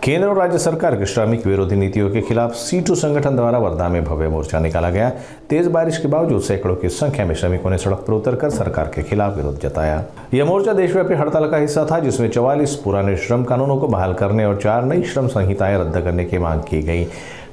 केंद्र और राज्य सरकार की श्रमिक विरोधी नीतियों के खिलाफ सीटू संगठन द्वारा वर्धा में भव्य मोर्चा निकाला गया। तेज बारिश के बावजूद सैकड़ों की संख्या में श्रमिकों ने सड़क पर उतरकर सरकार के खिलाफ विरोध जताया। यह मोर्चा देशव्यापी हड़ताल का हिस्सा था, जिसमें 44 पुराने श्रम कानूनों को बहाल करने और 4 नई श्रम संहिताएं रद्द करने की मांग की गई।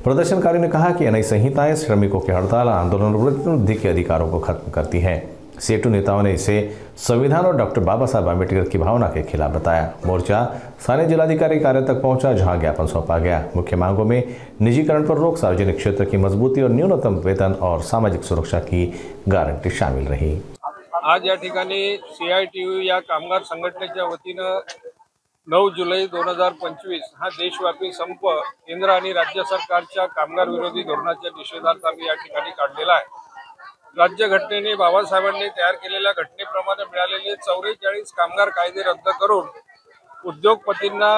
प्रदर्शनकारियों ने कहा कि नई संहिताएं श्रमिकों के हड़ताल आंदोलन और वृद्धि के अधिकारों को खत्म करती हैं। सेटू नेताओं ने इसे संविधान और डॉक्टर बाबा साहब आम्बेडकर की भावना के खिलाफ बताया। मोर्चा स्थानीय जिलाधिकारी कार्यालय तक पहुंचा, जहां ज्ञापन सौंपा गया। मुख्य मांगों में निजीकरण पर रोक, सार्वजनिक क्षेत्र की मजबूती और न्यूनतम वेतन और सामाजिक सुरक्षा की गारंटी शामिल रही। आज या ठिकाणी CITU या कामगार संघटनेच्या वतीनं 9 जुलै 2025 हा देशव्यापी संप केंद्र आणि राज्य सरकारच्या कामगार विरोधी धोरणाच्या निषेधार्थ आम्ही या ठिकाणी काढलेला आहे। राज्य घटनेने बाबासाहेबांनी तयार केलेल्या घटनेप्रमाणे मिळालेले 44 कामगार कायदे रद्द करून उद्योगपतींना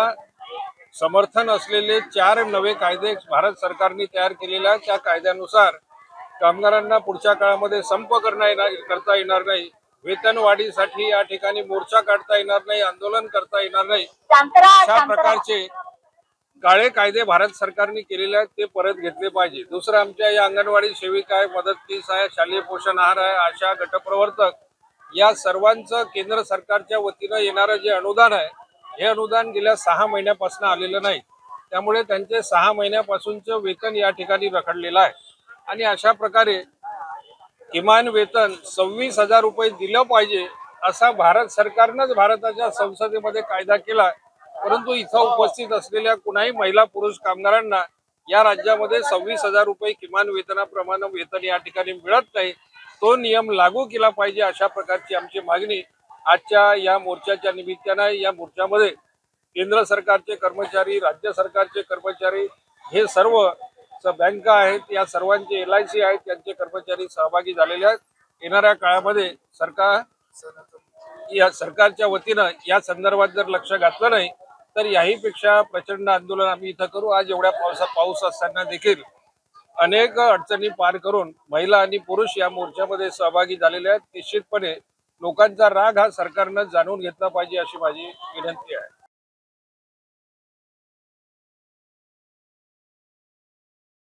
समर्थन असलेले 4 नवे कायदे भारत सरकारने तयार केलेल्या त्या कायद्यानुसार कामगारांना पुढच्या काळामध्ये संप करता येणार नाही, वेतनवाढीसाठी या ठिकाणी मोर्चा काढता येणार नाही, आंदोलन करता येणार नाही। अशा प्रकारचे काळे कायदे भारत सरकारने केलेले आहेत ते परत घेतले पाहिजे। दुसरं, आमच्या या अंगणवाडी सेविका आहे, मदतनीस आहे, शालेय पोषण आहार आहे, आशा गटप्रवर्तक या सर्वांचं केंद्र सरकारच्या वतीनं येणारं जे अनुदान आहे, हे अनुदान गेल्या 6 महिन्यापासून आलेलं नाही। त्यामुळे त्यांचे 6 महिन्यापासूनचं वेतन या ठिकाणी रखडलेलं आहे आणि अशा प्रकारे किमान वेतन 26,000 रुपये दिलं पाहिजे असा भारत सरकारनंच भारताच्या संसदेमध्ये कायदा केला। परंतु इथं उपस्थित असलेल्या कुणाही महिला पुरुष कामगारांना या राज्यामध्ये 26,000 रुपये किमान वेतनाप्रमाणे वेतन या ठिकाणी मिळत नाही। तो नियम लागू केला पाहिजे, अशा प्रकारची आमची मागणी आजच्या या मोर्चाच्या निमित्तानं या मोर्चामध्ये केंद्र सरकारचे कर्मचारी, राज्य सरकारचे कर्मचारी, हे सर्व बँका आहेत, या सर्वांचे LIC आहेत, त्यांचे कर्मचारी सहभागी झालेले आहेत। येणाऱ्या काळामध्ये सरकारच्या वतीनं या संदर्भात जर लक्ष घातलं नाही तर याहीपेक्षा प्रचंड आंदोलन आम्ही इथं करू। आज एवढ्या पाऊस असताना देखील अनेक अडचणी पार करून महिला आणि पुरुष या मोर्चामध्ये सहभागी झालेले आहेत। निश्चितपणे लोकांचा राग हा सरकारनं जाणून घेतला पाहिजे अशी माझी विनंती आहे।